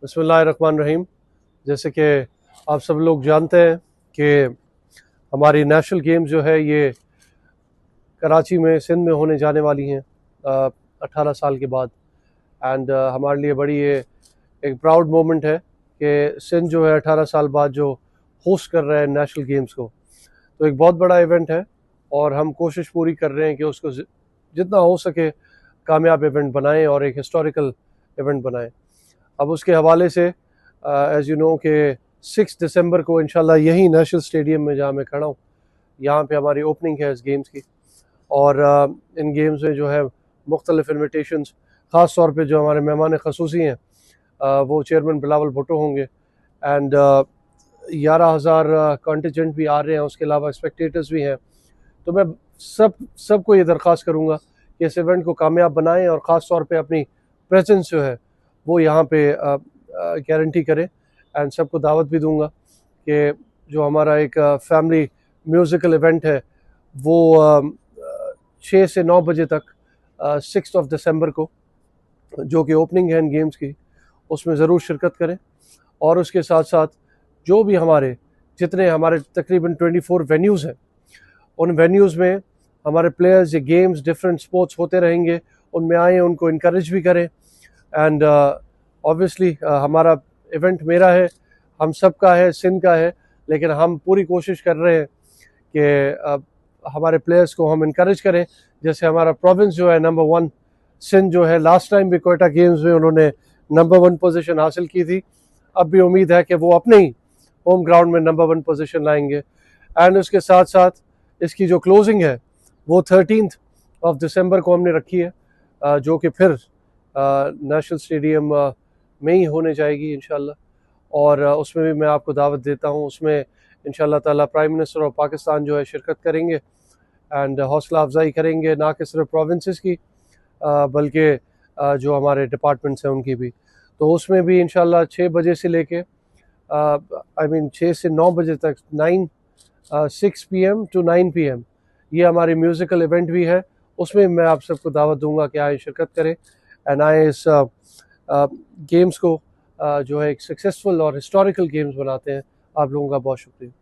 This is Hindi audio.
बिस्मिल्लाहिर्रहमानिर्रहीम। जैसे कि आप सब लोग जानते हैं कि हमारी नेशनल गेम जो है ये कराची में सिंध में होने जाने वाली हैं 18 साल के बाद। एंड हमारे लिए बड़ी ये एक प्राउड मोमेंट है कि सिंध जो है 18 साल बाद जो होस्ट कर रहा है नेशनल गेम्स को, तो एक बहुत बड़ा इवेंट है और हम कोशिश पूरी कर रहे हैं कि उसको जितना हो सके कामयाब इवेंट बनाएं और एक हिस्टोरिकल इवेंट बनाएं। अब उसके हवाले से एज़ यू नो कि 6 दिसंबर को इंशाल्लाह यही नेशनल स्टेडियम में जहाँ मैं खड़ा हूँ, यहाँ पे हमारी ओपनिंग है इस गेम्स की। और इन गेम्स में जो है मुख्तलिफ इन्विटेशंस, ख़ास तौर पे जो हमारे मेहमान खसूसी हैं वो चेयरमैन बिलावल भुट्टो होंगे। एंड 11,000 कॉन्टिजेंट भी आ रहे हैं, उसके अलावा स्पेक्टेटर्स भी हैं। तो मैं सबको ये दरख्वास्त करूँगा कि इस इवेंट को कामयाब बनाएं और ख़ास तौर पे अपनी प्रेजेंस जो है वो यहाँ पे गारंटी करें। एंड सबको दावत भी दूंगा कि जो हमारा एक फैमिली म्यूज़िकल इवेंट है वो 6 से 9 बजे तक 6 दिसंबर को, जो कि ओपनिंग है इन गेम्स की, उसमें ज़रूर शिरकत करें। और उसके साथ साथ जो भी जितने हमारे तकरीबन 24 वेन्यूज़ हैं, उन वेन्यूज़ में हमारे प्लेयर्स, ये गेम्स डिफरेंट स्पोर्ट्स होते रहेंगे, उनमें आए, उनको इनकरेज भी करें। एंड ऑब्वियसली हमारा इवेंट मेरा है, हम सब का है, सिंध का है, लेकिन हम पूरी कोशिश कर रहे हैं कि हमारे प्लेयर्स को हम इनकरेज करें। जैसे हमारा प्रोविंस जो है नंबर 1, सिंध जो है लास्ट टाइम भी कोयटा गेम्स में उन्होंने नंबर 1 पोजीशन हासिल की थी। अब भी उम्मीद है कि वो अपने ही होम ग्राउंड में नंबर 1 पोजीशन लाएंगे। एंड उसके साथ साथ इसकी जो क्लोजिंग है वो 13 दिसंबर को हमने रखी है, जो कि फिर नेशनल स्टेडियम में ही होने जाएगी इंशाल्लाह। और उसमें भी मैं आपको दावत देता हूँ। उसमें इंशाल्लाह ताला प्राइम मिनिस्टर ऑफ पाकिस्तान जो है शिरकत करेंगे एंड हौसला अफजाई करेंगे, ना कि सिर्फ प्रोविंसेस की बल्कि जो हमारे डिपार्टमेंट्स हैं उनकी भी। तो उसमें भी इंशाल्लाह 6 बजे से लेके 6 से 9 बजे तक, 6 PM to 9 PM ये हमारी म्यूज़िकल इवेंट भी है। उसमें मैं आप सबको दावत दूंगा कि आए, शिरकत करें एंड आए इस गेम्स को जो है एक सक्सेसफुल और हिस्टोरिकल गेम्स बनाते हैं। आप लोगों का बहुत शुक्रिया।